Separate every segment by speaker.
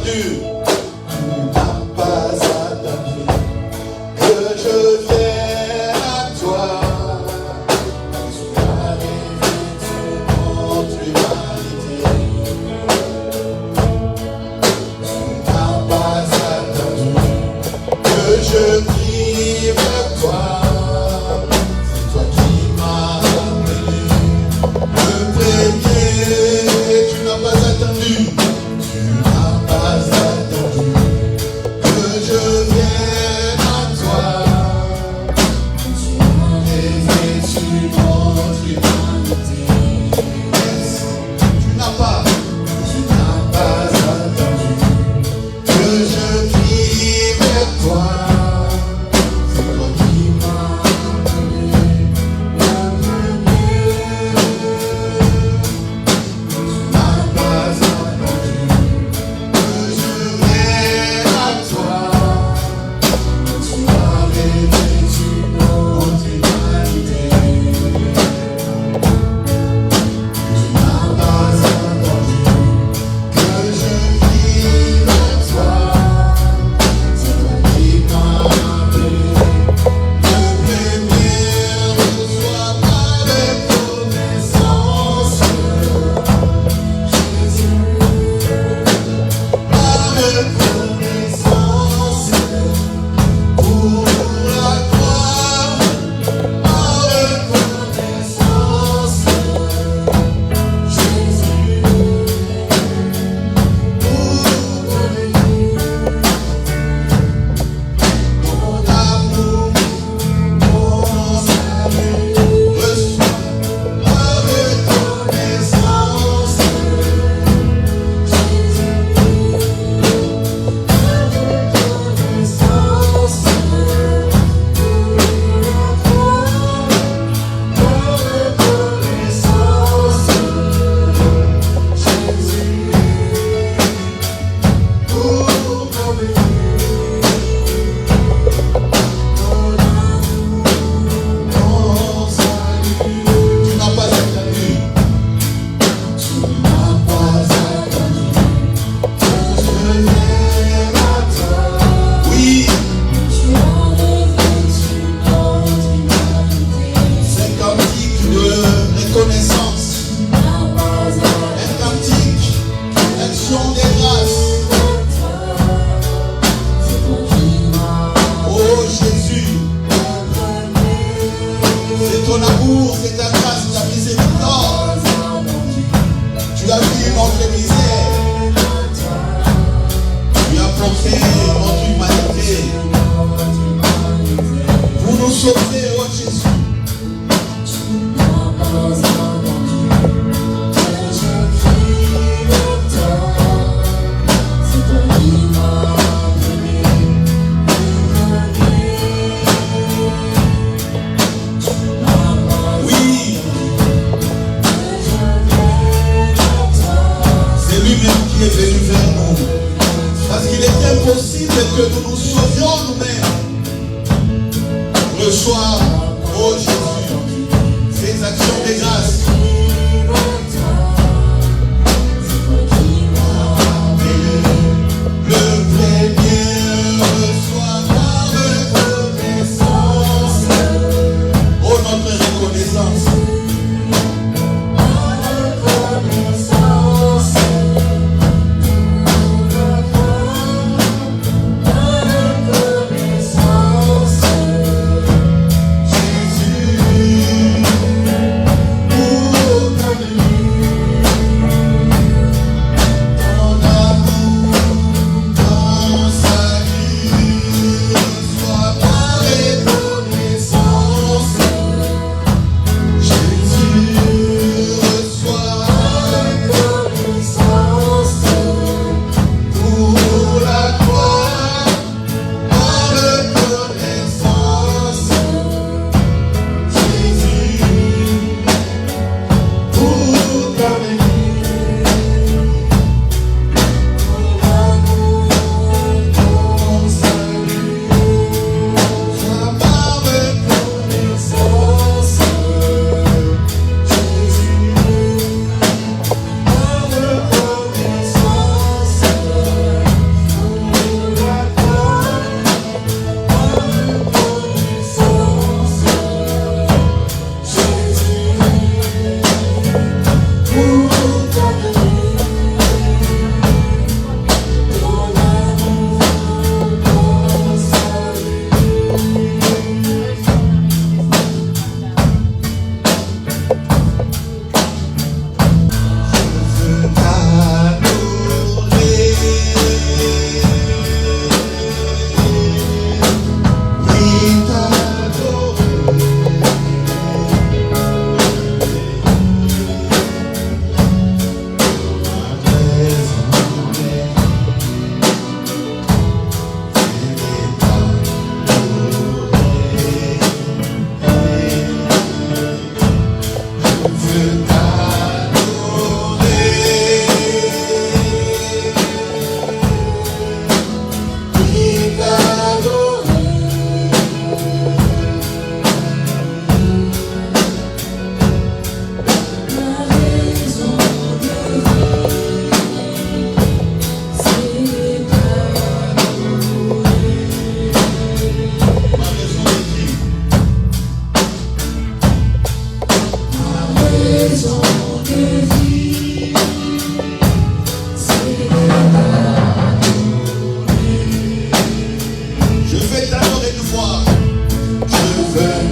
Speaker 1: attendu. Tu n'as pas attendu que je vienne à toi. Tu as revêtu notre humanité. Tu n'as pas attendu que je prie vers toi. C'est toi qui m'as appelé le premier. Tu n'as pas attendu. Tu n'as pas attendu que je vienne à toi. Tu as revêtu notre humanité. Yes. Tu n'as pas attendu que je prie vers toi. C'est toi qui m'as appelé le premier. Tu n'as pas attendu que je vienne à toi. Tu as revêtu notre humanité. Tu n'as pas attendu que je prie vers toi. C'est toi qui m'as appelé le premier. Reçois ma reconnaissance, Jésus. Ma reconnaissance pour la croix. Ma reconnaissance, Jésus. Pour ton amour, mon salut. Reçois ma reconnaissance, tu n'as pas attendu. Tu n'as pas attendu que je vienne à toi. Oui,
Speaker 2: Tu as revêtu notre humanité.
Speaker 1: c'est un cantique de reconnaissance,
Speaker 2: Tu n'as pas attendu
Speaker 1: un cantique d'action des grâces.
Speaker 2: c'est toi qui m'as
Speaker 1: Oh Jésus, c'est ton amour, c'est ta grâce, ta miséricorde. Tu as vu notre misère, tu as porté notre humanité pour nous sauver, oh Jésus. Oui, c'est lui-même qui est venu vers nous. Parce qu'il est impossible que nous nous sauvions nous-mêmes. Reçois, oh Jésus, ces actions de grâce. Le premier reçoit ma reconnaissance. Oh, notre reconnaissance. Jésus, pour fois. Je veux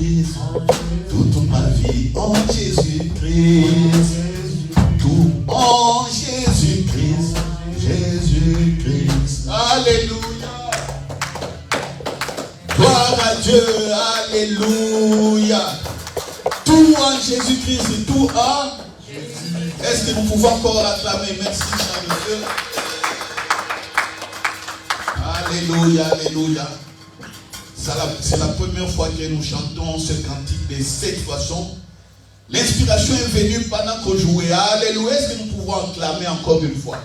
Speaker 1: Jésus-Christ. Toute ma vie en Jésus-Christ. Tout en Jésus-Christ. Jésus-Christ. Alléluia. Gloire à Dieu. Alléluia. Tout en Jésus-Christ et tout en Jésus. Est-ce que nous pouvons encore acclamer? Merci, Dieu. Alléluia, alléluia. C'est la première fois que nous chantons ce cantique de cette façon. L'inspiration est venue pendant qu'on jouait. Alléluia. Est-ce que nous pouvons acclamer encore une fois?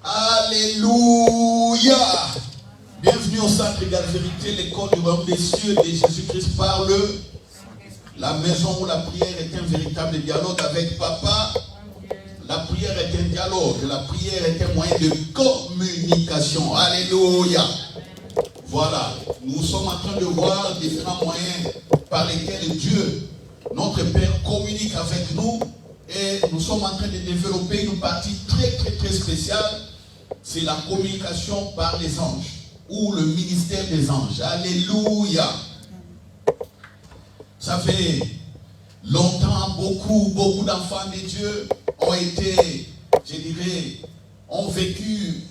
Speaker 1: Alléluia. Bienvenue au Centre Égale Vérité, l'école du royaume des cieux de Jésus-Christ par la maison où la prière est un véritable dialogue avec Papa. La prière est un dialogue, la prière est un moyen de communication. Alléluia. Voilà, nous sommes en train de voir différents moyens par lesquels Dieu, notre Père, communique avec nous. Et nous sommes en train de développer une partie très très très spéciale. C'est la communication par les anges, ou le ministère des anges. Alléluia. Ça fait longtemps, beaucoup d'enfants de Dieu ont été, je dirais, ont vécu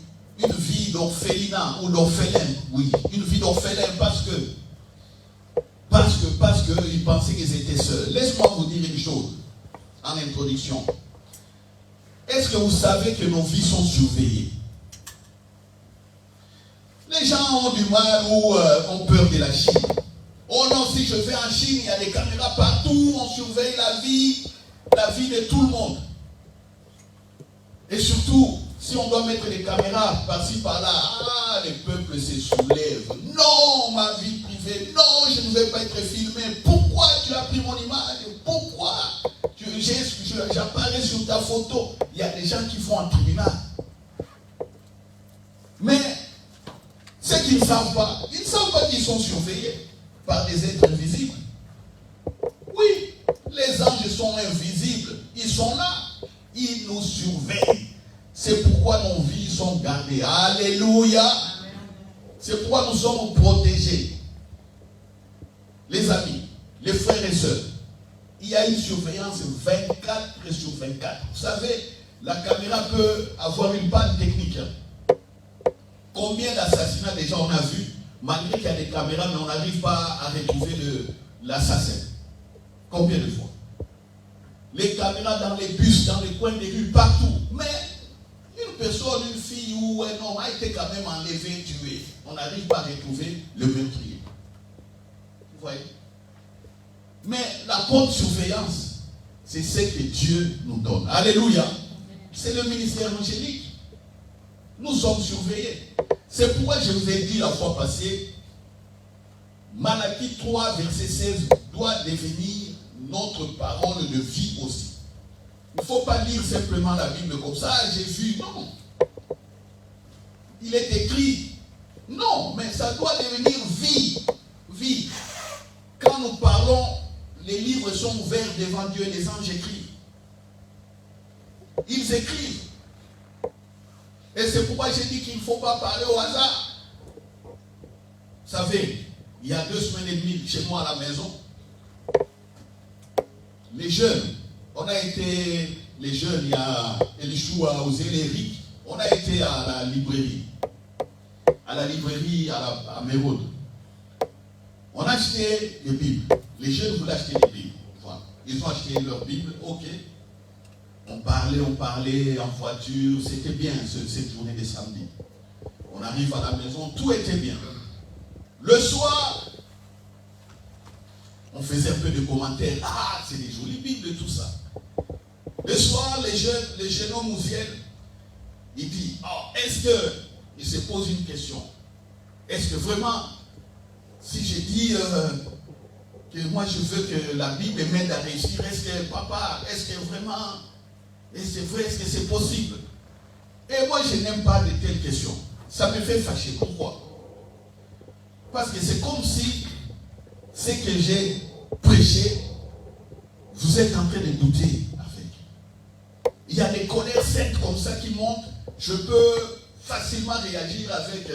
Speaker 1: une vie d'orphelinat ou d'orphelin. Oui, une vie d'orphelin parce qu'ils pensaient qu'ils étaient seuls. Laisse-moi vous dire une chose en introduction. Est-ce que vous savez que nos vies sont surveillées? Les gens ont du mal ou ont peur de la Chine. Oh non, si je vais en Chine, il y a des caméras partout, on surveille la vie de tout le monde. Et surtout, si on doit mettre des caméras par-ci, par-là, les peuples se soulèvent. Non, ma vie privée, non, je ne vais pas être filmé. Pourquoi tu as pris mon image? Pourquoi j'apparais sur ta photo? Il y a des gens qui font un tribunal. Mais ce qu'ils ne savent pas, ils ne savent pas qu'ils sont surveillés par des êtres invisibles. Oui, les anges sont invisibles. Ils sont là. Ils nous surveillent. C'est pourquoi nos vies sont gardées. Alléluia. C'est pourquoi nous sommes protégés. Les amis, les frères et sœurs, il y a une surveillance 24 sur 24. Vous savez, la caméra peut avoir une panne technique. Combien d'assassinats déjà on a vu, malgré qu'il y a des caméras, mais on n'arrive pas à retrouver l'assassin. Combien de fois? Les caméras dans les bus, dans les coins des rues, partout. Mais une personne, une fille ou un homme a été quand même enlevé, tué. On n'arrive pas à retrouver le meurtrier. Vous voyez? Mais la bonne surveillance, c'est ce que Dieu nous donne. Alléluia. C'est le ministère angélique. Nous sommes surveillés. C'est pourquoi je vous ai dit la fois passée, Malachie 3, verset 16, doit devenir notre parole de vie aussi. Il ne faut pas lire simplement la Bible comme ça, j'ai vu, non. Il est écrit, non, mais ça doit devenir vie. Vie. Quand nous parlons, les livres sont ouverts devant Dieu et les anges écrivent. Ils écrivent. Et c'est pourquoi j'ai dit qu'il ne faut pas parler au hasard. Vous savez, il y a 2 semaines et demie, chez moi à la maison, les jeunes, il y a Elichoua, Ozé, Eric, on a été à la librairie à Mérode. On a acheté des Bibles. Les jeunes voulaient acheter des Bibles. Voilà. Ils ont acheté leur Bible, ok. On parlait en voiture, c'était bien cette journée de samedi. On arrive à la maison, tout était bien. Le soir, on faisait un peu de commentaires. Ah, c'est des jolies Bibles, tout ça. Le soir, les jeunes hommes nous viennent. Ils disent, oh, il se pose une question. Est-ce que vraiment, si je dis que moi je veux que la Bible m'aide à réussir. Est-ce que papa, est-ce que vraiment, est-ce que c'est vrai, est-ce que c'est possible? Et moi je n'aime pas de telles questions. Ça me fait fâcher. Pourquoi? Parce que c'est comme si ce que j'ai prêché, vous êtes en train de douter avec. Il y a des colères saintes comme ça qui montent. Je peux facilement réagir avec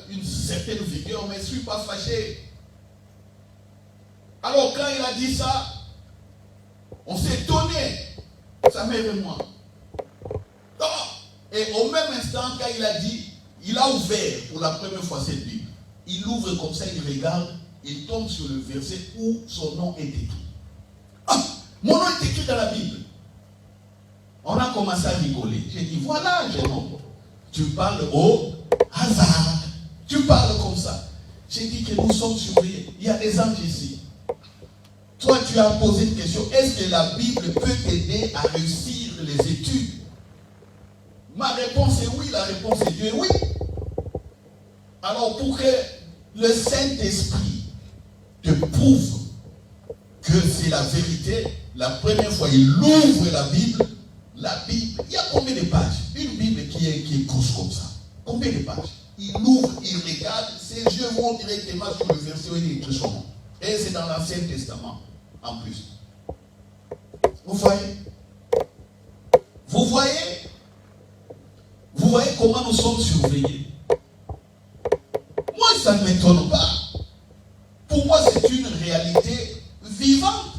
Speaker 1: une certaine vigueur, mais je ne suis pas fâché. Alors quand il a dit ça, on s'est étonné, sa mère et moi. Et au même instant, quand il a dit, il a ouvert pour la première fois cette Bible. Il ouvre comme ça, il regarde, il tombe sur le verset où son nom est écrit. Ah, mon nom est écrit dans la Bible. On a commencé à rigoler. J'ai dit, voilà, jeune homme, tu parles au hasard. Tu parles comme ça. J'ai dit que nous sommes surveillés. Il y a des anges ici. Toi, tu as posé une question. Est-ce que la Bible peut t'aider à réussir les études? Ma réponse est oui. La réponse est Dieu est oui. Alors, pour que le Saint-Esprit te prouve que c'est la vérité, la première fois, il ouvre la Bible. La Bible, il y a combien de pages? Une Bible qui est grosse comme ça. Combien de pages? Il ouvre, il regarde, ses yeux vont directement sur le verset où il est écrit son nom. Et c'est dans l'Ancien Testament, en plus. Vous voyez? Vous voyez? Vous voyez comment nous sommes surveillés? Moi, ça ne m'étonne pas. Pour moi, c'est une réalité vivante.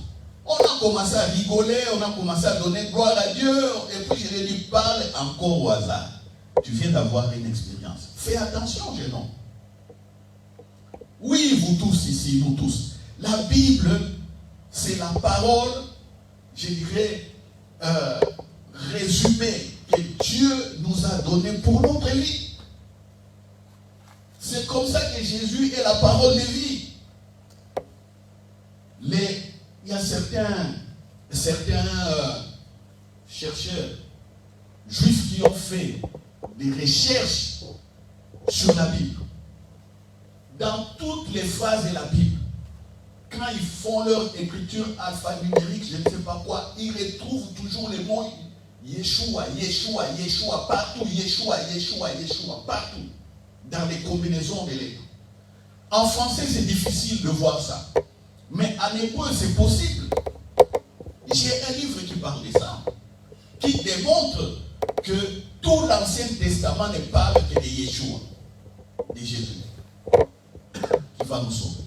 Speaker 1: On a commencé à rigoler, on a commencé à donner gloire à Dieu, et puis je lui ai dit, parle encore au hasard. Tu viens d'avoir une expérience. Fais attention, jeune homme. Oui, vous tous ici, nous tous. La Bible, c'est la parole, je dirais, résumée, que Dieu nous a donnée pour notre vie. C'est comme ça que Jésus est la parole de vie. Il y a certains chercheurs juifs qui ont fait des recherches sur la Bible. Dans toutes les phrases de la Bible, quand ils font leur écriture alphanumérique, je ne sais pas quoi, ils retrouvent toujours les mots Yeshua, Yeshua, Yeshua, partout, Yeshua, Yeshua, Yeshua, partout, dans les combinaisons de lettres. En français, c'est difficile de voir ça. Mais en hébreu, c'est possible. J'ai un livre qui parle de ça, qui démontre que tout l'Ancien Testament ne parle que de Yeshua, de Jésus, qui va nous sauver.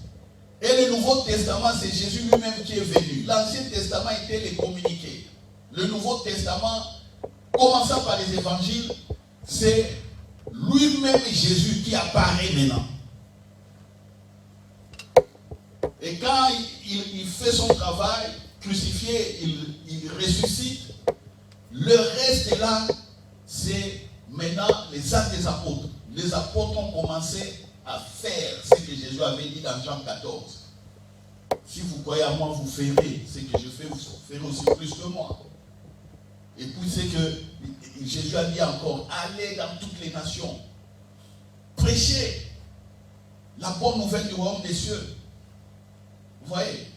Speaker 1: Et le Nouveau Testament, c'est Jésus lui-même qui est venu. L'Ancien Testament était les communiqués. Le Nouveau Testament, commençant par les évangiles, c'est lui-même Jésus qui apparaît maintenant. Et quand il fait son travail, crucifié, il ressuscite, le reste est là, c'est maintenant les actes des apôtres. Les apôtres ont commencé à faire ce que Jésus avait dit dans Jean 14. Si vous croyez à moi, vous ferez ce que je fais, vous ferez aussi plus que moi. Et puis c'est que Jésus a dit encore, allez dans toutes les nations, prêchez la bonne nouvelle du royaume des cieux. Vous voyez,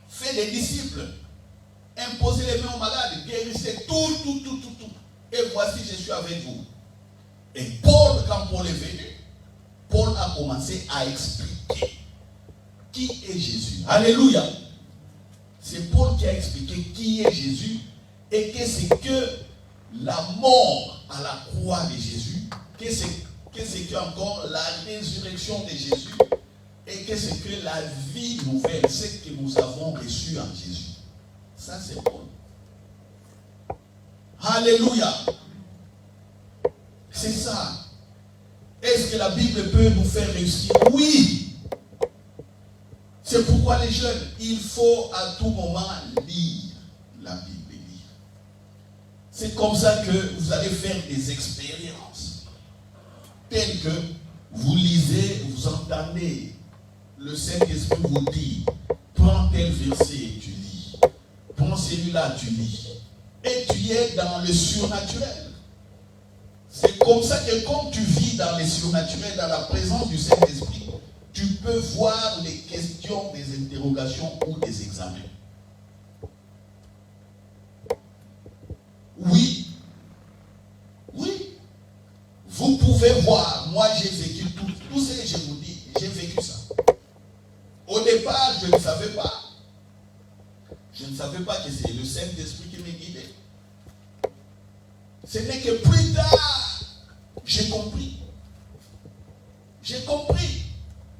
Speaker 1: faites des disciples, imposez les mains aux malades, guérissez tout. Et voici, je suis avec vous. Et Paul, quand Paul est venu, Paul a commencé à expliquer qui est Jésus. Alléluia. C'est Paul qui a expliqué qui est Jésus et que c'est que la mort à la croix de Jésus, que c'est que encore la résurrection de Jésus, et que c'est que la vie nouvelle, c'est que nous avons reçu en Jésus. Ça, c'est Paul. Alléluia. C'est ça. Est-ce que la Bible peut nous faire réussir? Oui. C'est pourquoi les jeunes, il faut à tout moment lire la Bible. Lire. C'est comme ça que vous allez faire des expériences. Telles que vous lisez, vous entendez le Saint-Esprit vous dit, prends tel verset, tu lis. Prends celui-là, tu lis. Et tu es dans le surnaturel. C'est comme ça que quand tu vis dans le surnaturel, dans la présence du Saint-Esprit, tu tu peux voir les questions, des interrogations ou des examens. Oui. Oui. Vous pouvez voir, moi j'ai vécu tout ce que je vous dis, j'ai vécu ça. Au départ, je ne savais pas. Je ne savais pas que c'est le Saint-Esprit qui me guidait. Ce n'est que plus tard, j'ai compris. J'ai compris.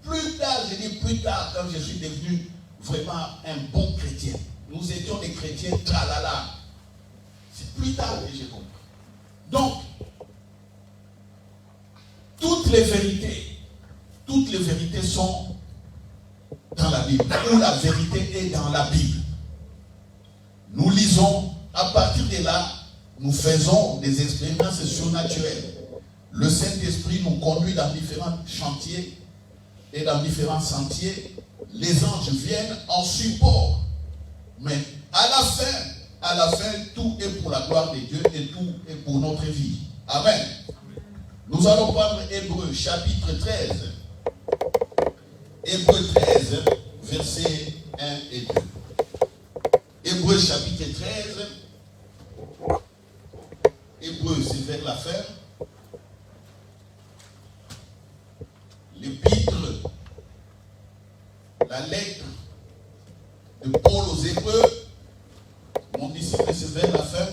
Speaker 1: Plus tard, je dis plus tard, quand je suis devenu vraiment un bon chrétien. Nous étions des chrétiens tralala. C'est plus tard que j'ai compris. Donc, toutes les vérités sont dans la Bible. Ou la vérité est dans la Bible. Nous lisons, à partir de là, nous faisons des expériences surnaturelles. Le Saint-Esprit nous conduit dans différents chantiers et dans différents sentiers. Les anges viennent en support. Mais à la fin, tout est pour la gloire de Dieu et tout est pour notre vie. Amen. Nous allons prendre Hébreux chapitre 13. Hébreux 13, versets 1 et 2. Hébreux chapitre 13. Hébreux, c'est vers la fin. L'épître, la lettre de Paul aux Hébreux. Mon disciple, c'est vers la fin.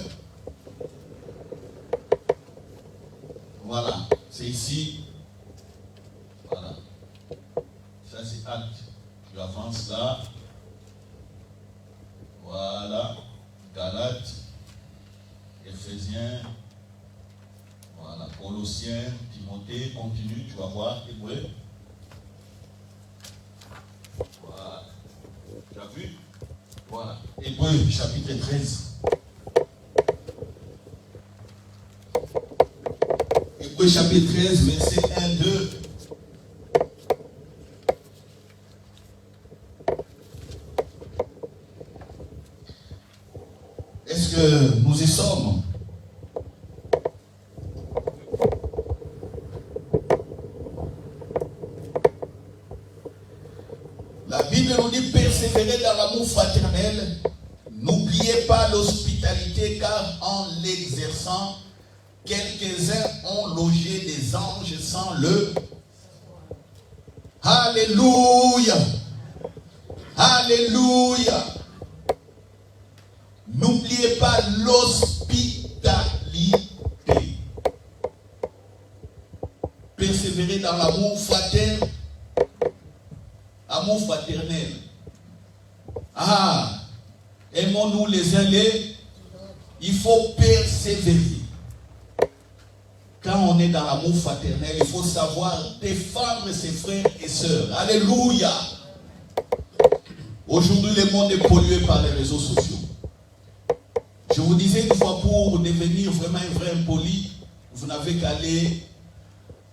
Speaker 1: Voilà, c'est ici. Voilà. Ça, c'est acte. Tu avances là. Voilà. Galates, Éphésiens, voilà. Colossiens, Timothée, continue, tu vas voir. Hébreux. Voilà. Tu as vu? Voilà. Hébreux, chapitre 13. Hébreux, chapitre 13, verset 1, 2. Est-ce que nous y sommes? La Bible nous dit persévérer dans l'amour fraternel. N'oubliez pas l'hospitalité, car en l'exerçant, quelques-uns ont logé des anges sans le. Alléluia. Alléluia. N'oubliez pas l'hospitalité. Persévérer dans l'amour fraternel. Amour fraternel. Ah, aimons-nous les uns les. Il faut persévérer. Quand on est dans l'amour fraternel, il faut savoir défendre ses frères et sœurs. Alléluia. Aujourd'hui, le monde est pollué par les réseaux sociaux. Je vous disais une fois, pour devenir vraiment un vrai impoli, vous n'avez qu'à aller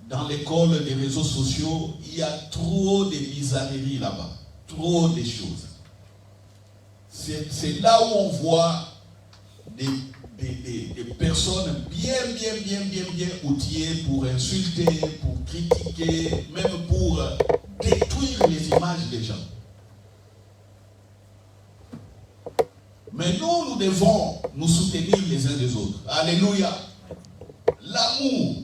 Speaker 1: dans l'école des réseaux sociaux. Il y a trop de bizarreries là-bas. Trop de choses. C'est là où on voit des personnes bien outillées pour insulter, pour critiquer, même pour détruire les images des gens. Mais nous devons nous soutenir les uns des autres. Alléluia. L'amour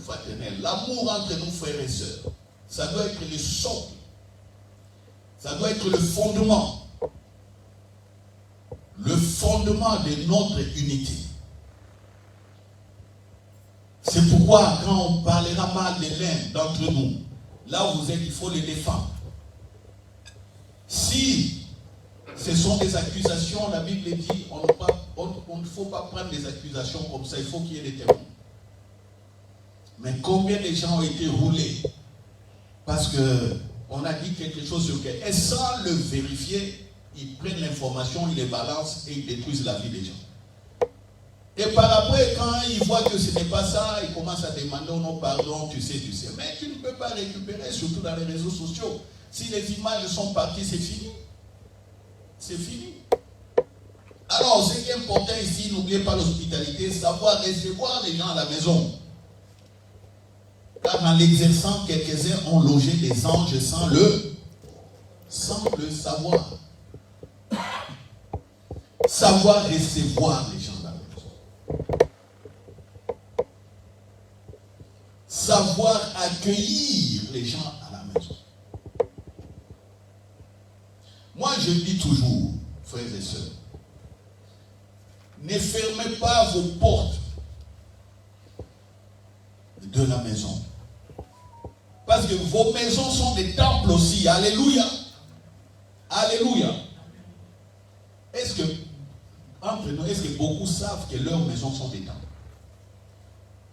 Speaker 1: fraternel, l'amour entre nos frères et sœurs, ça doit être le socle. Ça doit être le fondement. Le fondement de notre unité. C'est pourquoi quand on parlera mal de l'un d'entre nous, là où vous êtes, il faut les défendre. Si ce sont des accusations, la Bible dit, on ne faut pas prendre des accusations comme ça, il faut qu'il y ait des témoins. Mais combien de gens ont été roulés parce qu'on a dit quelque chose sur quelqu'un, et sans le vérifier, ils prennent l'information, ils les balancent et ils détruisent la vie des gens. Et par après, quand ils voient que ce n'est pas ça, ils commencent à demander oh non, pardon, tu sais. Mais tu ne peux pas récupérer, surtout dans les réseaux sociaux. Si les images sont parties, c'est fini. C'est fini. Alors, ce qui est important ici, n'oubliez pas l'hospitalité, savoir recevoir les gens à la maison. Car en l'exerçant, quelques-uns ont logé les anges sans le savoir. Savoir recevoir les gens dans la maison. Savoir accueillir les gens à la maison. Moi, je dis toujours, frères et sœurs, ne fermez pas vos portes de la maison. Parce que vos maisons sont des temples aussi. Alléluia. Alléluia. Est-ce que, entre nous, est-ce que beaucoup savent que leurs maisons sont des temples?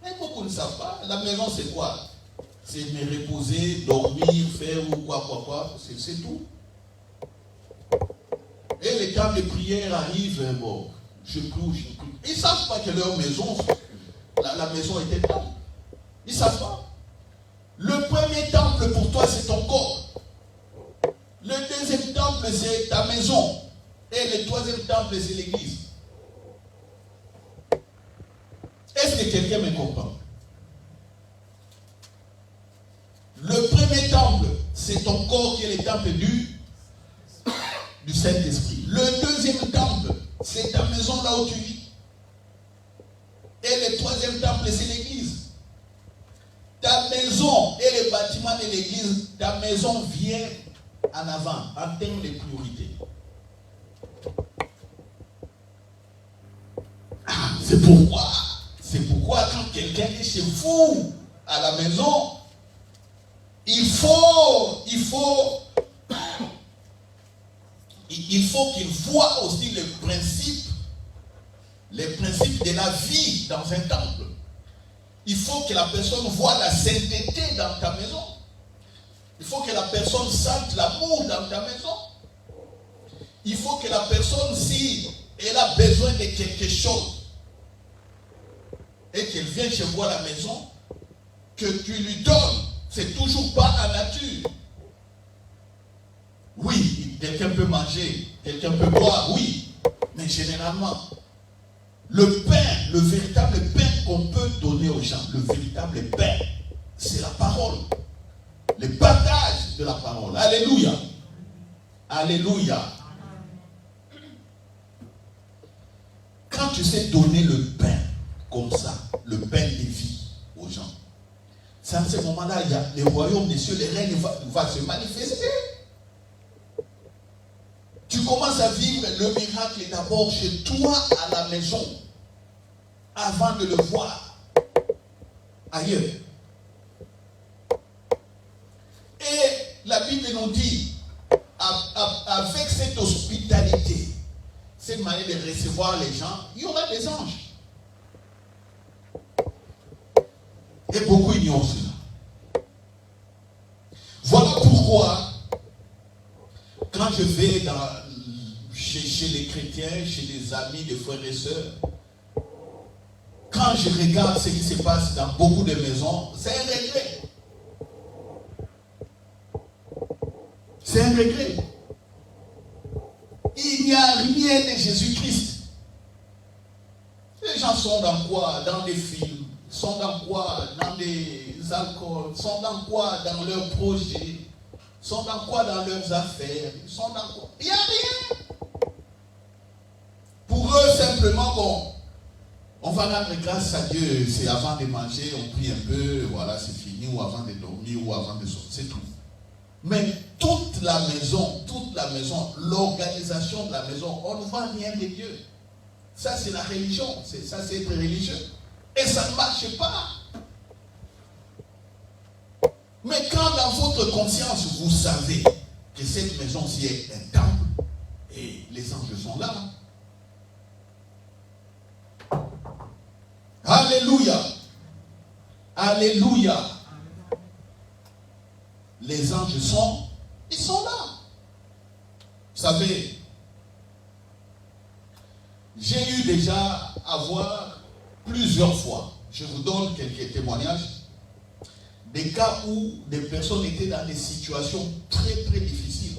Speaker 1: Mais beaucoup ne savent pas. La maison, c'est quoi? C'est me reposer, dormir, faire ou quoi. C'est tout. Et les temps de prière arrivent, bon, je prie. Ils ne savent pas que leur maison, la maison était temple. Ils ne savent pas. Le premier temple pour toi, c'est ton corps. Le deuxième temple, c'est ta maison. Et le troisième temple, c'est l'église. Est-ce que quelqu'un me comprend? Le premier temple, c'est ton corps qui est le temple du Saint-Esprit. Le deuxième temple, c'est ta maison là où tu vis. Et le troisième temple, c'est l'église. Ta maison et le bâtiment de l'église, ta maison vient en avant, en termes de priorité. C'est pourquoi quand quelqu'un est chez vous, à la maison, il faut qu'il voit aussi les principes de la vie dans un temple. Il faut que la personne voit la sainteté dans ta maison. Il faut que la personne sente l'amour dans ta maison. Il faut que la personne, si elle a besoin de quelque chose et qu'elle vient chez vous à la maison, que tu lui donnes. C'est toujours pas en nature. Oui, quelqu'un peut manger, quelqu'un peut boire, oui. Mais généralement, le pain, le véritable pain qu'on peut donner aux gens, le véritable pain, c'est la parole. Le partage de la parole. Alléluia. Alléluia. Quand tu sais donner le pain comme ça, le pain de vie aux gens, c'est à ce moment-là, il y a le royaume des cieux, le règne va se manifester. Tu commences à vivre le miracle d'abord chez toi à la maison, avant de le voir ailleurs. Et la Bible nous dit, avec cette hospitalité, cette manière de recevoir les gens, il y aura des anges. Et beaucoup ignorent cela. Voilà pourquoi, quand je vais chez les chrétiens, chez les amis, les frères et sœurs, quand je regarde ce qui se passe dans beaucoup de maisons, c'est un regret. C'est un regret. Il n'y a rien de Jésus-Christ. Les gens sont dans quoi? Dans des films. Sont dans quoi? Dans des alcools. Sont dans quoi? Dans leurs projets. Sont dans quoi? Dans leurs affaires. Sont dans quoi? Il n'y a rien. Pour eux, simplement, bon, on va rendre grâce à Dieu. C'est avant de manger, on prie un peu, voilà, c'est fini, ou avant de dormir, ou avant de sortir, c'est tout. Mais toute la maison, l'organisation de la maison, on ne voit rien de Dieu. Ça, c'est la religion. Ça, c'est être religieux. Et ça ne marche pas. Mais quand dans votre conscience, vous savez que cette maison-ci est un temple, et les anges sont là. Alléluia. Alléluia. Les anges ils sont là. Vous savez, j'ai eu déjà à voir plusieurs fois, je vous donne quelques témoignages, des cas où des personnes étaient dans des situations très très difficiles.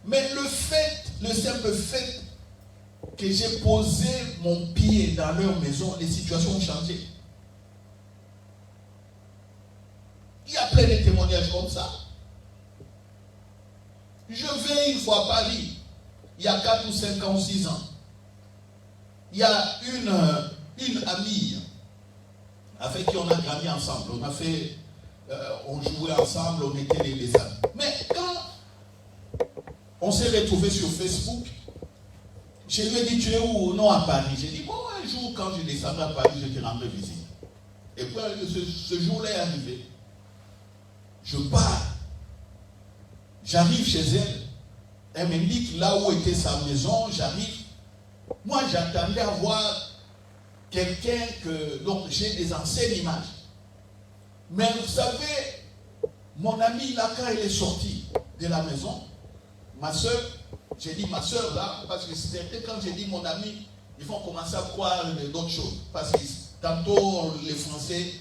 Speaker 1: Mais le simple fait que j'ai posé mon pied dans leur maison, les situations ont changé. écouté des témoignages comme ça. Je vais une fois à Paris, il y a 4 ou 5 ans, 6 ans. Il y a une amie avec qui on a grandi ensemble. On jouait ensemble, on était les amis. Mais quand on s'est retrouvés sur Facebook, je lui ai dit, tu es où? Non, à Paris. J'ai dit, bon, un jour, quand je descendrai à Paris, je te rendrai visite. Et puis, ce jour-là est arrivé. Je pars. J'arrive chez elle. Elle m'indique là où était sa maison. J'arrive. Moi, j'attendais à voir quelqu'un que... Donc, j'ai des anciennes images. Mais vous savez, mon ami, là, quand elle est sortie de la maison, ma soeur, j'ai dit ma soeur là, parce que c'était quand j'ai dit mon ami, ils vont commencer à croire d'autres choses. Parce que tantôt, les Français,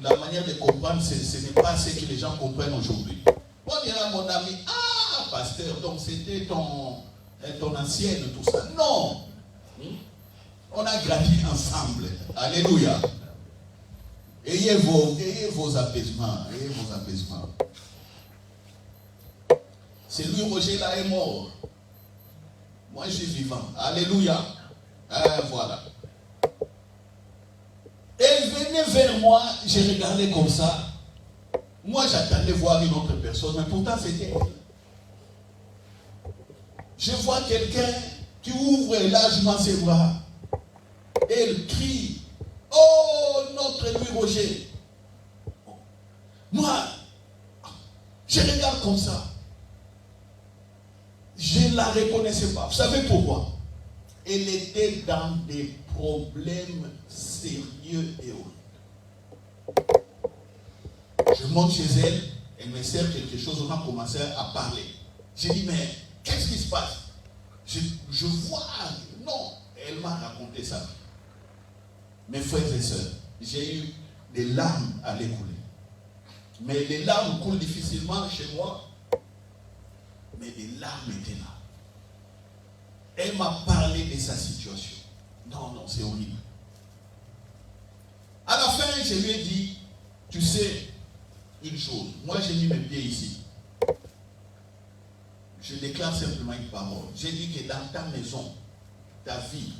Speaker 1: la manière de comprendre, ce n'est pas ce que les gens comprennent aujourd'hui. On dira mon ami, ah, pasteur, donc c'était ton ancienne, tout ça. Non. On a grandi ensemble. Alléluia. Ayez vos apaisements. Ayez vos apaisements. C'est lui, Roger, là, est mort. Moi, je suis vivant. Alléluia. Voilà. Elle venait vers moi, j'ai regardé comme ça. Moi, j'attendais voir une autre personne, mais pourtant, c'était elle. Je vois quelqu'un qui ouvre largement ses bras. Elle crie, oh, notre lui Roger. Moi, je regarde comme ça. Je ne la reconnaissais pas. Vous savez pourquoi? Elle était dans des problèmes sérieux et horribles. Je monte chez elle, elle me sert quelque chose, on a commencé à parler. J'ai dit, mais qu'est-ce qui se passe? Je vois, non, elle m'a raconté ça. Mes frères et sœurs, j'ai eu des larmes à l'écouler. Mais les larmes coulent difficilement chez moi. Mais les larmes étaient là. Elle m'a parlé de sa situation. Non, non, c'est horrible. À la fin, je lui ai dit, tu sais, une chose. Moi, j'ai mis mes pieds ici. Je déclare simplement une parole. J'ai dit que dans ta maison, ta vie,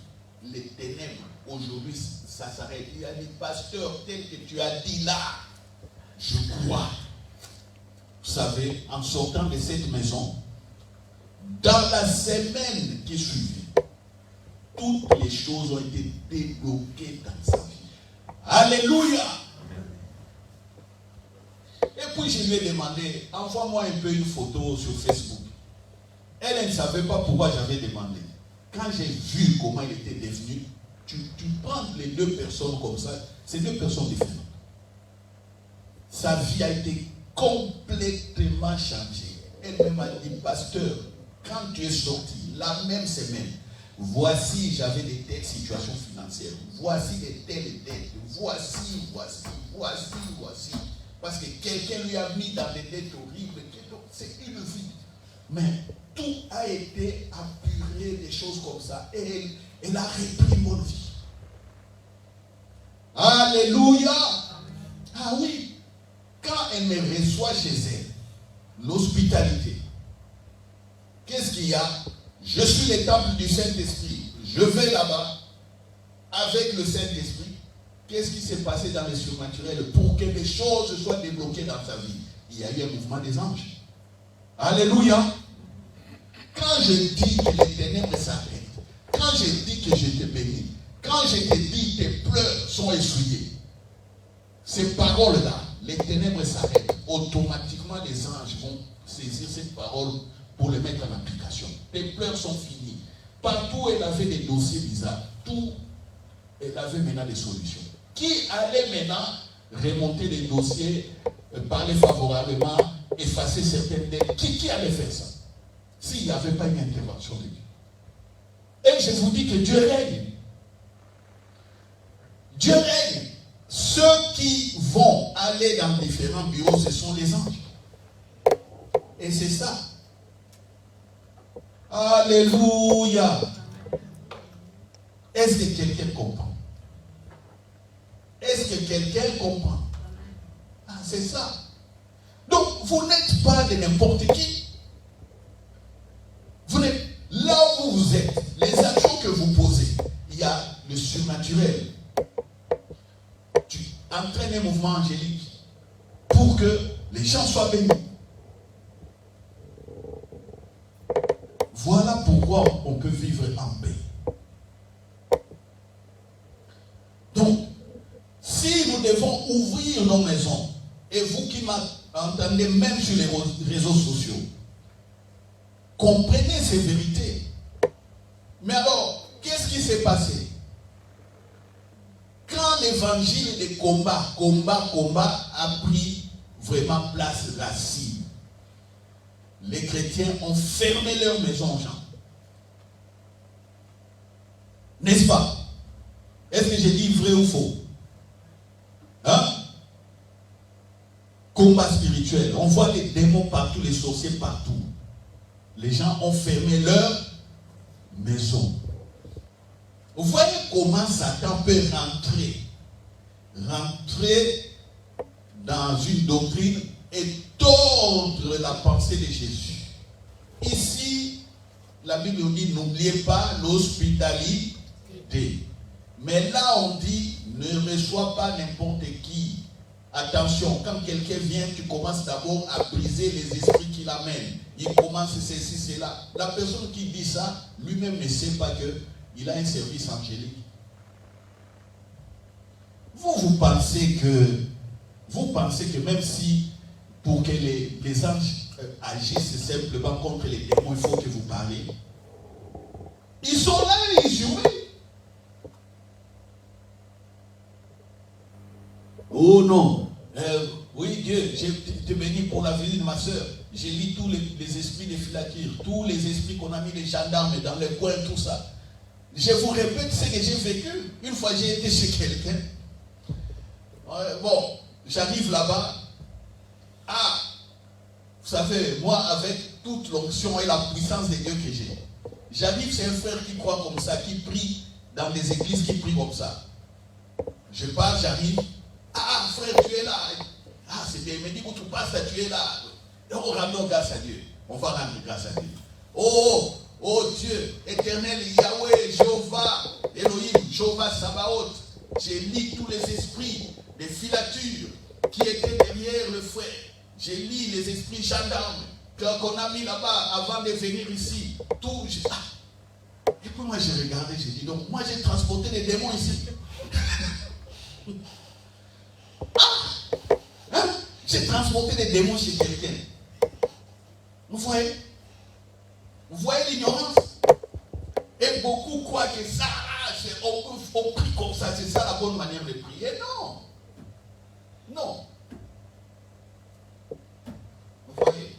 Speaker 1: les ténèbres, aujourd'hui, ça s'arrête. Il y a des pasteurs tels que tu as dit là. Je crois. Vous savez, en sortant de cette maison, dans la semaine qui suivit, toutes les choses ont été débloquées dans sa vie. Alléluia! Et puis je lui ai demandé, envoie-moi un peu une photo sur Facebook. Elle ne savait pas pourquoi j'avais demandé. Quand j'ai vu comment il était devenu, tu prends les deux personnes comme ça, c'est deux personnes différentes. Sa vie a été complètement changée. Elle m'a dit, pasteur, quand tu es sorti, la même semaine, voici, j'avais des telles situations financières, voici des telles dettes, voici. Parce que quelqu'un lui a mis dans des dettes horribles, c'est une vie. Mais tout a été apuré, des choses comme ça. Et elle a repris une bonne vie. Alléluia. Ah oui. Quand elle me reçoit chez elle, l'hospitalité, qu'est-ce qu'il y a? Je suis le temple du Saint-Esprit. Je vais là-bas avec le Saint-Esprit. Qu'est-ce qui s'est passé dans le surnaturel pour que les choses soient débloquées dans sa vie? Il y a eu un mouvement des anges. Alléluia. Quand je dis que les ténèbres s'arrêtent, quand je dis que je te bénis, quand je te dis que tes pleurs sont essuyés, ces paroles-là, les ténèbres s'arrêtent. Automatiquement, les anges vont saisir cette parole pour les mettre en application. Tes pleurs sont finis. Partout où elle avait des dossiers bizarres, tout, elle avait maintenant des solutions. Qui allait maintenant remonter les dossiers, parler favorablement, effacer certaines dettes? Qui allait faire ça? S'il n'y avait pas une intervention de Dieu. Et je vous dis que Dieu règne. Dieu règne. Ceux qui vont aller dans différents bureaux, ce sont les anges. Et c'est ça. Alléluia. Est-ce que quelqu'un comprend? Est-ce que quelqu'un comprend? Ah, c'est ça. vous n'êtes pas de n'importe qui. Vous n'êtes là où vous êtes. Les actions que vous posez, il y a le surnaturel. Tu entraînes un mouvement angélique pour que les gens soient bénis. Voilà pourquoi on peut vivre en paix. Donc, si nous devons ouvrir nos maisons, et vous qui m'entendez même sur les réseaux sociaux, comprenez ces vérités. Mais alors, qu'est-ce qui s'est passé? Quand l'évangile des combat a pris vraiment place, racine, les chrétiens ont fermé leurs maisons aux gens. N'est-ce pas? Est-ce que j'ai dit vrai ou faux? Hein? Combat spirituel. On voit les démons partout, les sorciers partout. Les gens ont fermé leur maison. Vous voyez comment Satan peut rentrer dans une doctrine et tordre la pensée de Jésus. Ici, la Bible nous dit, n'oubliez pas l'hospitalité. Mais là, on dit, ne reçois pas n'importe qui. Attention, quand quelqu'un vient, tu commences d'abord à briser les esprits qu'il amène. Il commence ceci, cela. La personne qui dit ça, lui-même ne sait pas qu'il a un service angélique. Vous pensez que même si pour que les anges agissent simplement contre les démons, il faut que vous parlez. Ils sont là et ils jouent. Oh non, oui Dieu, je te bénis pour la visite de ma soeur. J'ai lu tous les esprits de filature, tous les esprits qu'on a mis les gendarmes dans les coins, tout ça. Je vous répète ce que j'ai vécu. Une fois j'ai été chez quelqu'un. Bon, j'arrive là-bas. Ah, vous savez, moi avec toute l'onction et la puissance de Dieu que j'ai, j'arrive, c'est un frère qui croit comme ça, qui prie dans des églises qui prient comme ça. Je pars, j'arrive. Ah, frère, tu es là. Ah, c'est bien. Il me dit, où tu passes, tu es là. Et on rend grâce à Dieu. On va rendre grâce à Dieu. Oh Dieu, éternel, Yahweh, Jéhovah, Elohim, Jéhovah, Sabaoth. J'ai lu tous les esprits, les filatures qui étaient derrière le frère. J'ai lu les esprits gendarmes qu'on a mis là-bas avant de venir ici. Tout. Et puis moi, j'ai regardé, j'ai dit, donc moi, j'ai transporté les démons ici. J'ai transporté des démons chez quelqu'un. Vous voyez? Vous voyez l'ignorance? Et beaucoup croient que ça, on prie comme ça, c'est ça la bonne manière de prier. Non. Non. Vous voyez?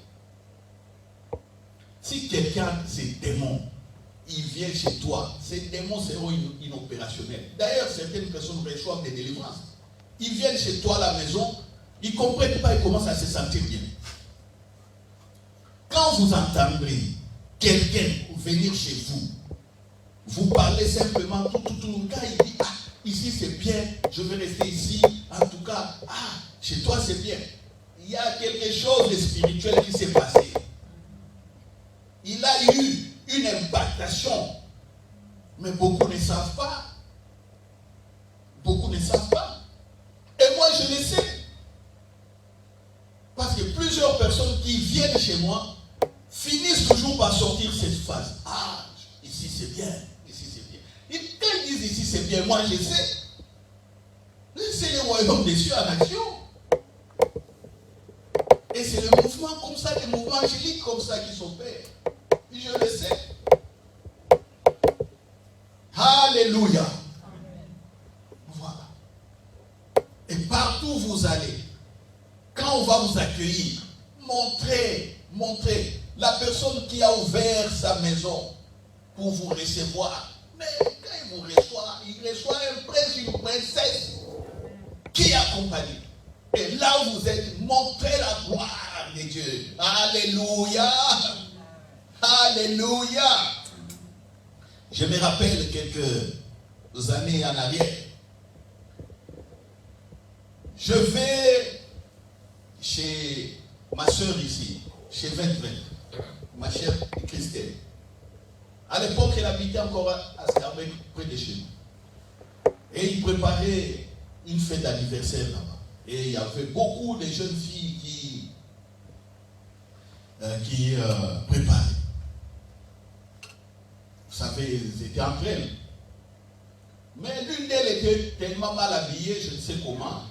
Speaker 1: Si quelqu'un, c'est démon, il vient chez toi, ces démons seront inopérationnels. D'ailleurs, certaines personnes reçoivent des délivrances. Ils viennent chez toi à la maison, ils ne comprennent pas, ils commencent à se sentir bien. Quand vous entendrez quelqu'un venir chez vous, vous parlez simplement tout, quand il dit, ah, ici c'est bien, je vais rester ici, en tout cas, ah, chez toi c'est bien. Il y a quelque chose de spirituel qui s'est passé. Il a eu une impactation, mais beaucoup ne savent pas. Beaucoup ne savent pas. Et moi je le sais. Parce que plusieurs personnes qui viennent chez moi finissent toujours par sortir cette phrase. Ah, ici c'est bien, ici c'est bien. Et quand ils disent ici c'est bien, moi je sais. C'est le royaume des cieux en action. Et c'est le mouvement comme ça, les mouvements angéliques comme ça qui s'opèrent. Et je le sais. Alléluia. Voilà. Et partout où vous allez, quand on va vous accueillir, montrez la personne qui a ouvert sa maison pour vous recevoir. Mais quand il vous reçoit, il reçoit un prince, une princesse qui accompagne. Et là où vous êtes, montrez la gloire de Dieu. Alléluia. Alléluia. Je me rappelle quelques années en arrière. Je vais chez ma soeur ici, chez 20, ma chère Christelle. À l'époque, elle habitait encore à Scarbeck, près de chez nous. Et il préparait une fête d'anniversaire là-bas. Et il y avait beaucoup de jeunes filles qui préparaient. Vous savez, c'était entre elles. Mais l'une d'elles était tellement mal habillée, je ne sais comment.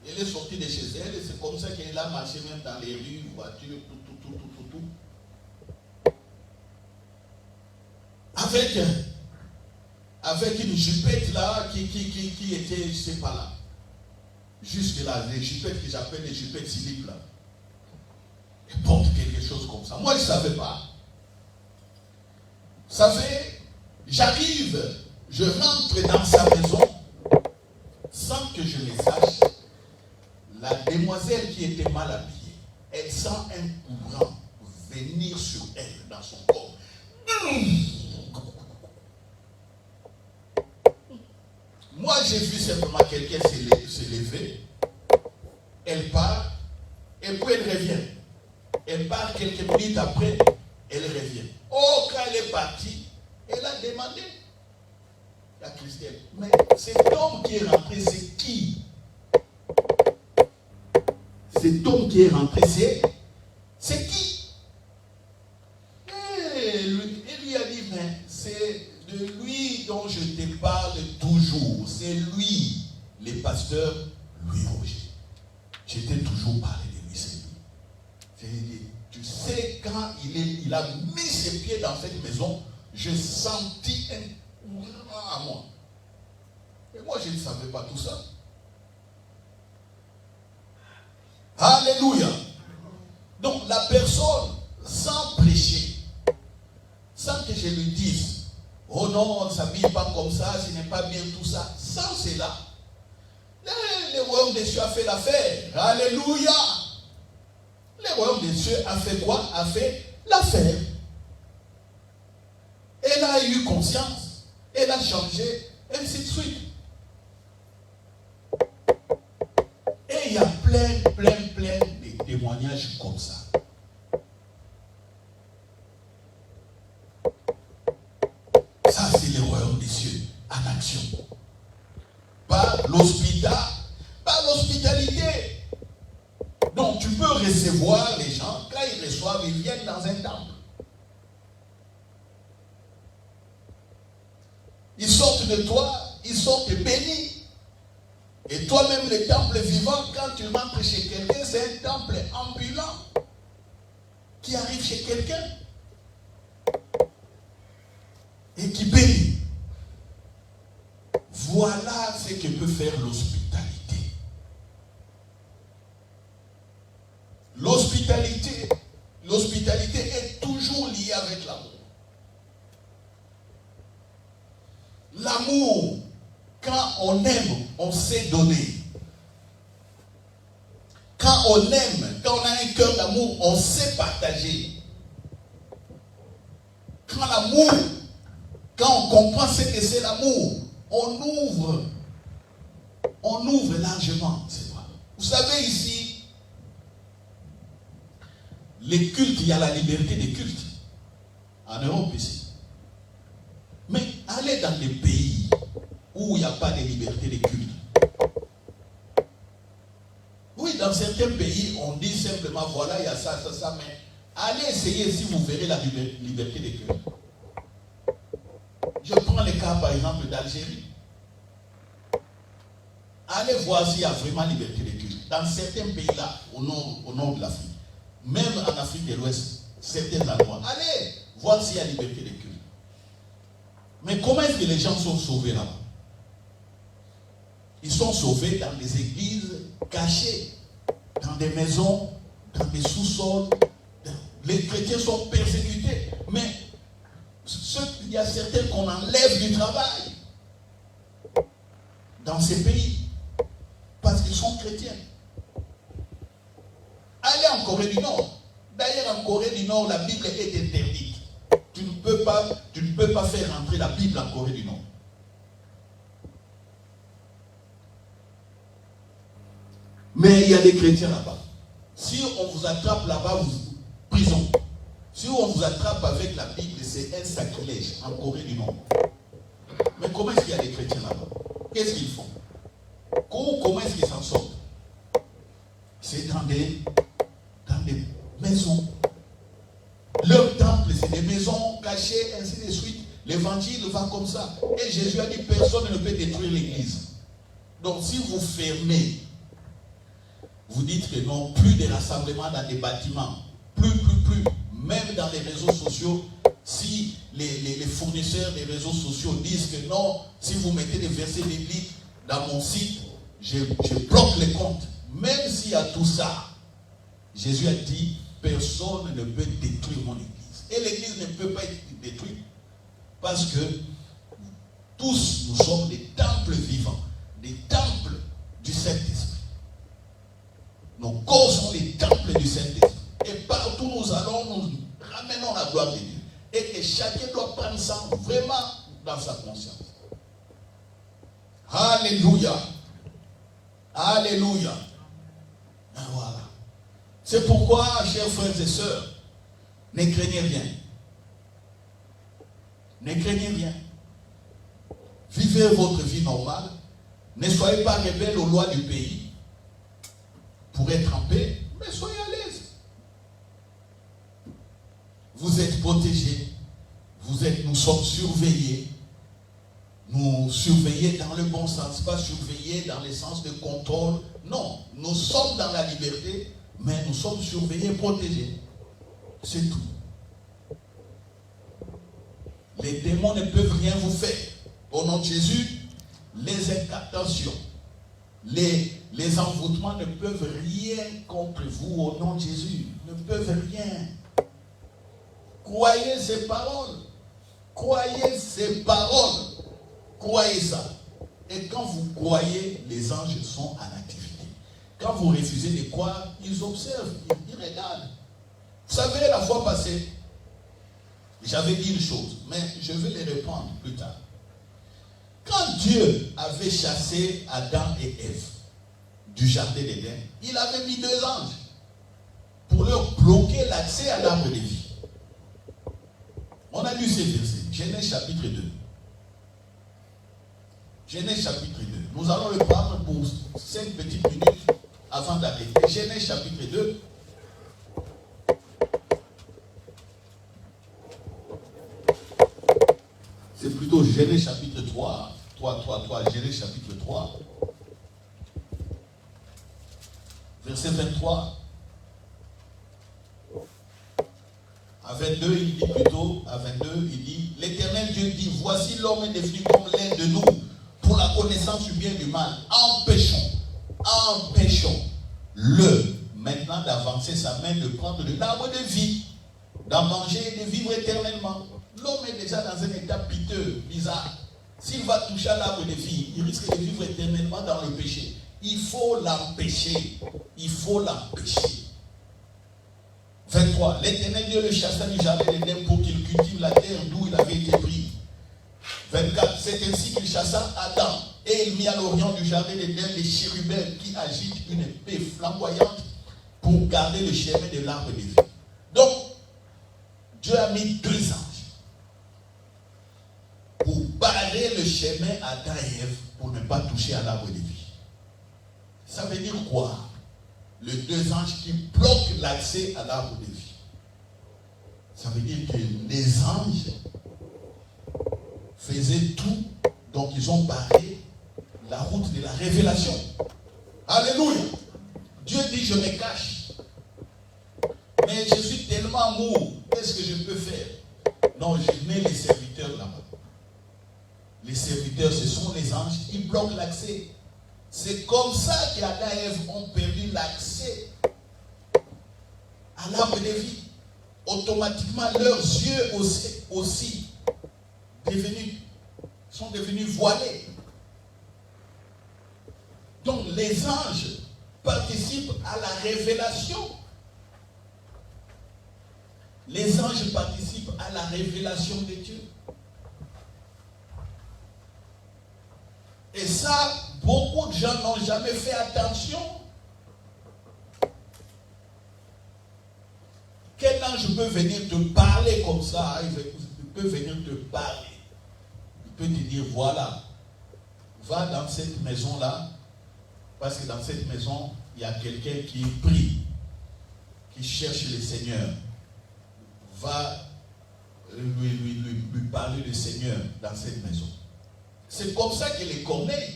Speaker 1: Elle est sortie de chez elle et c'est comme ça qu'elle a marché même dans les rues, voitures, tout. Avec une jupette là qui était, je ne sais pas là. Juste là, les jupettes que j'appelle les jupettes slip là. Elle porte quelque chose comme ça. Moi, je ne savais pas. Vous savez, j'arrive, je rentre dans sa maison sans que je le sache. La demoiselle qui était mal habillée, elle sent un courant venir sur elle, dans son corps. Moi, j'ai vu simplement quelqu'un se lever. Elle part, et puis elle revient. Elle part quelques minutes après, elle revient. Oh, quand elle est partie, elle a demandé à Christelle, mais cet homme qui est rentré, c'est qui? Cet homme qui est rentré, c'est qui? Et lui a dit, mais c'est de lui dont je te parle toujours. C'est lui, le pasteur Louis Roger. Je t'ai toujours parlé de lui, c'est lui. J'ai dit, tu sais, quand il a mis ses pieds dans cette maison, j'ai senti un courant à moi. Et moi, je ne savais pas tout ça. Alléluia. Donc, la personne, sans prêcher, sans que je lui dise, oh non, on ne s'habille pas comme ça, ce n'est pas bien tout ça, sans cela, le royaume des cieux a fait l'affaire. Alléluia. Le royaume des cieux a fait quoi? A fait l'affaire. Elle a eu conscience, elle a changé, ainsi de suite. Et il y a plein de témoignages comme ça. Ça, c'est le royaume des cieux en action. Par l'hospitalité. Donc, tu peux recevoir les gens, quand ils reçoivent, ils viennent dans un temple. Ils sortent de toi, ils sortent bénis. Et toi-même, le temple vivant, quand tu rentres chez quelqu'un, c'est un temple ambulant qui arrive chez quelqu'un et qui bénit. Voilà ce que peut faire l'hospitalité. L'hospitalité est toujours liée avec l'amour. L'amour, quand on aime, on sait donner. Quand on aime, quand on a un cœur d'amour, on sait partager. Quand l'amour, quand on comprend ce que c'est l'amour, on ouvre largement. Vous savez ici, les cultes, il y a la liberté des cultes. En Europe ici. Mais allez dans des pays où il n'y a pas de liberté des cultes. Oui, dans certains pays, on dit simplement, voilà, il y a ça, mais allez essayer si vous verrez la liberté des cultes. Je prends le cas, par exemple, d'Algérie. Allez voir s'il y a vraiment liberté des cultes. Dans certains pays-là, au nord de l'Afrique, même en Afrique de l'Ouest, certains endroits, allez voir s'il y a liberté des cultes. Mais comment est-ce que les gens sont sauvés là-bas? Ils sont sauvés dans des églises cachées, dans des maisons, dans des sous-sols. Les chrétiens sont persécutés. Mais il y a certains qu'on enlève du travail dans ces pays parce qu'ils sont chrétiens. Allez en Corée du Nord. D'ailleurs, en Corée du Nord, la Bible est interdite. Tu ne peux pas faire rentrer la Bible en Corée du Nord. Mais il y a des chrétiens là-bas. Si on vous attrape là-bas, prison. Si on vous attrape avec la Bible, c'est un sacrilège en Corée du Nord. Mais comment est-ce qu'il y a des chrétiens là-bas? Qu'est-ce qu'ils font? Comment est-ce qu'ils s'en sortent? C'est dans des maisons. Leur temple, c'est des maisons cachées, ainsi de suite. L'évangile va comme ça. Et Jésus a dit, personne ne peut détruire l'église. Donc si vous fermez, vous dites que non, plus de rassemblements dans des bâtiments, plus. Même dans les réseaux sociaux, si les fournisseurs des réseaux sociaux disent que non, si vous mettez des versets bibliques dans mon site, je bloque les comptes. Même s'il y a tout ça, Jésus a dit, personne ne peut détruire mon église. Et l'église ne peut pas être détruite. Parce que tous, nous sommes des temples vivants, des temples du Saint-Esprit. Nos corps sont les temples du Saint-Esprit. Et partout où nous allons, nous ramenons la gloire de Dieu. Et que chacun doit prendre ça vraiment dans sa conscience. Alléluia. Alléluia. Et voilà. C'est pourquoi, chers frères et sœurs, ne craignez rien. Ne craignez rien. Vivez votre vie normale. Ne soyez pas rebelles aux lois du pays pour être en paix, mais soyez à l'aise. Vous êtes protégés. Nous sommes surveillés. Nous surveillés dans le bon sens, pas surveillés dans le sens de contrôle. Non, nous sommes dans la liberté, mais nous sommes surveillés, protégés. C'est tout. Les démons ne peuvent rien vous faire. Au nom de Jésus, les incantations, les envoûtements ne peuvent rien contre vous. Au nom de Jésus, ne peuvent rien. Croyez ces paroles. Croyez ces paroles. Croyez ça. Et quand vous croyez, les anges sont en activité. Quand vous refusez de croire, ils observent, ils regardent. Vous savez, la fois passée, j'avais dit une chose, mais je vais les reprendre plus tard. Quand Dieu avait chassé Adam et Ève du jardin d'Éden, il avait mis 2 anges pour leur bloquer l'accès à l'arbre de vie. On a lu ces versets. Genèse chapitre 2. Genèse chapitre 2. Nous allons le prendre pour 5 petites minutes avant d'arrêter. Genèse chapitre 2. C'est plutôt Genèse chapitre 3. 3. Genèse chapitre 3. Verset 23. À 22, il dit plutôt, à 22, il dit, l'Éternel Dieu dit, voici l'homme est devenu comme l'un de nous, pour la connaissance du bien et du mal. Empêchons-le maintenant d'avancer sa main, de prendre de l'arbre de vie, d'en manger et de vivre éternellement. L'homme est déjà dans un état piteux, bizarre. S'il va toucher à l'arbre de vie, il risque de vivre éternellement dans le péché. Il faut l'empêcher. 23. L'Éternel Dieu le chassa du jardin d'Éden pour qu'il cultive la terre d'où il avait été pris. 24. C'est ainsi qu'il chassa Adam. Et il mit à l'orient du jardin d'Éden les chérubins qui agitent une épée flamboyante pour garder le chemin de l'arbre de vie. Donc, Dieu a mis 2 anges pour barrer le chemin à Adam et Ève pour ne pas toucher à l'arbre de vie. Ça veut dire quoi? Les 2 anges qui bloquent l'accès à l'arbre de vie. Ça veut dire que les anges faisaient tout, donc ils ont barré la route de la révélation. Alléluia. Dieu dit, je me cache. Mais je suis tellement amour, qu'est-ce que je peux faire? Non, je mets les serviteurs là-bas. Les serviteurs, ce sont les anges qui bloquent l'accès. C'est comme ça qu'Adam et Ève ont perdu l'accès à l'arbre de vie. Automatiquement, leurs yeux aussi sont devenus voilés. Donc, les anges participent à la révélation. Les anges participent à la révélation de Dieu. Et ça, beaucoup de gens n'ont jamais fait attention. ange peut venir te parler comme ça. Il peut venir te parler. Il peut te dire, voilà, va dans cette maison-là, parce que dans cette maison, il y a quelqu'un qui prie, qui cherche le Seigneur. Va lui parler du Seigneur dans cette maison. C'est comme ça que les corneilles,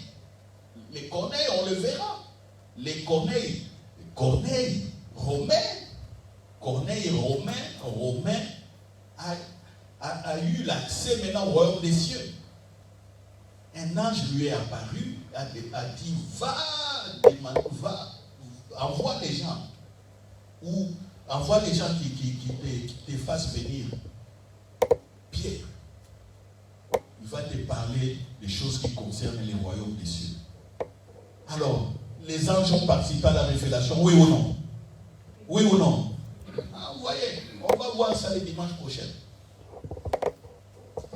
Speaker 1: on le verra. Les corneilles romain a eu l'accès maintenant au royaume des cieux. Un ange lui est apparu, a dit, va, envoie les gens, ou envoie les gens qui te fassent venir. Pierre, il va te parler des choses qui concernent les royaumes des cieux. Alors, les anges ont participé à la révélation, oui ou non? Oui ou non? Ah, vous voyez, on va voir ça le dimanche prochain.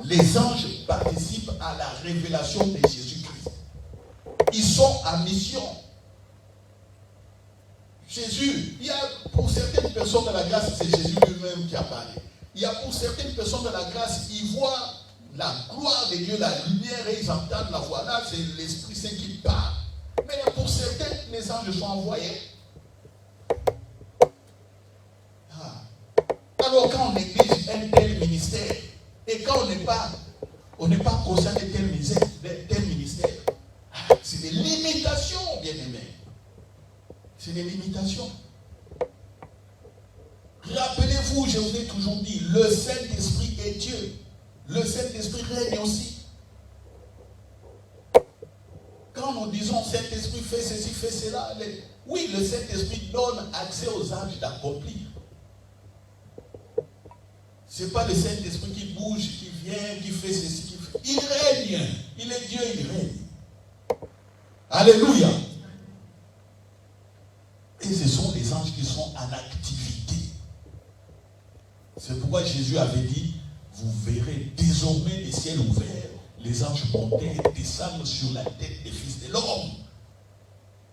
Speaker 1: Les anges participent à la révélation de Jésus-Christ. Ils sont en mission. Jésus, il y a pour certaines personnes de la grâce, c'est Jésus lui-même qui apparaît. Il y a pour certaines personnes de la grâce, ils voient la gloire de Dieu, la lumière, et ils entendent la voix. Là, c'est l'Esprit Saint qui parle. Mais pour certains, les anges sont envoyés. Alors quand on néglige un tel ministère, et quand on n'est pas conscient de tel ministère, c'est des limitations, bien aimés. C'est des limitations. Rappelez-vous, je vous ai toujours dit, le Saint-Esprit est Dieu. Le Saint-Esprit règne aussi. Quand nous disons Saint-Esprit fait ceci, fait cela, oui, le Saint-Esprit donne accès aux anges d'accomplir. Ce n'est pas le Saint-Esprit qui bouge, qui vient, qui fait ceci, qui fait. Il règne. Il est Dieu, il règne. Alléluia. Et ce sont les anges qui sont en activité. C'est pourquoi Jésus avait dit, vous verrez désormais les ciels ouverts, les anges monter et descendre sur la tête des fils de l'homme.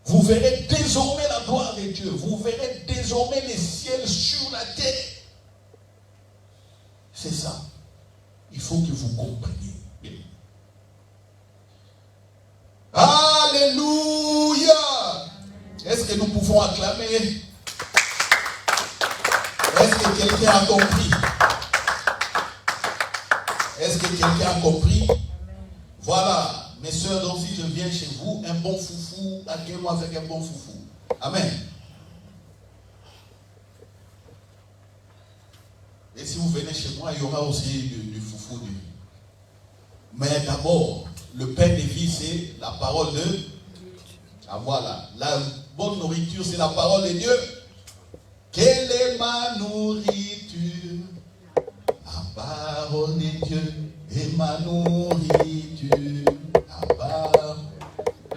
Speaker 1: Vous verrez désormais la gloire de Dieu. Vous verrez désormais les ciels sur la terre. C'est ça. Il faut que vous compreniez. Alléluia. Est-ce que nous pouvons acclamer? Est-ce que quelqu'un a compris? Est-ce que quelqu'un a compris? Voilà. Mes soeurs, donc si je viens chez vous, un bon foufou, accueillez-moi avec un bon foufou. Amen. Et si vous venez chez moi, il y aura aussi du foufou. Mais d'abord, le pain de vie, c'est la parole de... Ah voilà, la bonne nourriture, c'est la parole de Dieu. Quelle est ma nourriture? La parole de Dieu est ma nourriture. La parole.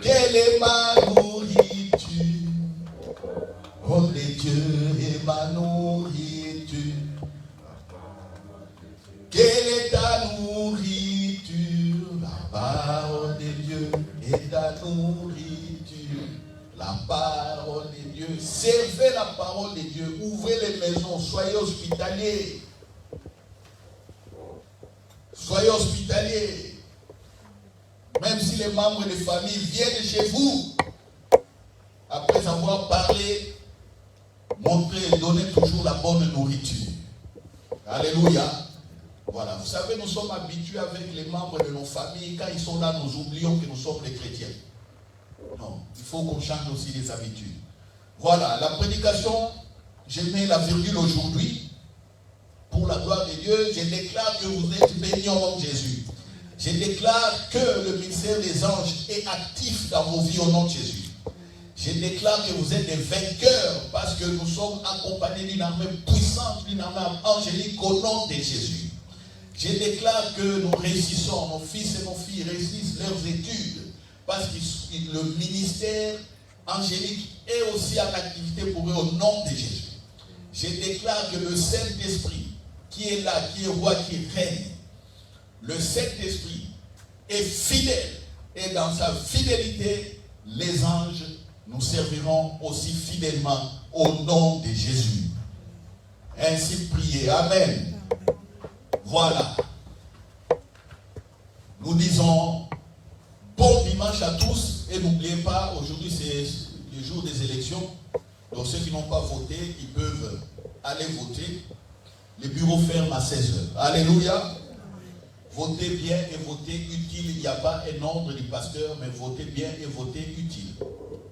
Speaker 1: Quelle est ma nourriture? Parole de Dieu est ma nourriture. Quelle est ta nourriture? La parole de Dieu est ta nourriture. La parole de Dieu. Servez la parole de Dieu. Ouvrez les maisons. Soyez hospitaliers. Soyez hospitaliers. Même si les membres de famille viennent chez vous, après avoir parlé, montrez et donnez toujours la bonne nourriture. Alléluia. Voilà, vous savez, nous sommes habitués avec les membres de nos familles. Quand ils sont là, nous oublions que nous sommes des chrétiens. Non, il faut qu'on change aussi les habitudes. Voilà, la prédication, j'ai mis la virgule aujourd'hui. Pour la gloire de Dieu, je déclare que vous êtes bénis au nom de Jésus. Je déclare que le ministère des anges est actif dans vos vies au nom de Jésus. Je déclare que vous êtes des vainqueurs parce que nous sommes accompagnés d'une armée puissante, d'une armée angélique au nom de Jésus. Je déclare que nous réussissons, nos fils et nos filles réussissent leurs études parce que le ministère angélique est aussi en activité pour eux au nom de Jésus. Je déclare que le Saint-Esprit qui est là, qui est roi, qui règne, le Saint-Esprit est fidèle et dans sa fidélité, les anges nous serviront aussi fidèlement au nom de Jésus. ainsi prier. Amen. Voilà. Nous disons bon dimanche à tous et n'oubliez pas, aujourd'hui c'est le jour des élections. Donc ceux qui n'ont pas voté, ils peuvent aller voter. Les bureaux ferment à 16h. Alléluia. Votez bien et votez utile. Il n'y a pas un ordre du pasteur, mais votez bien et votez utile.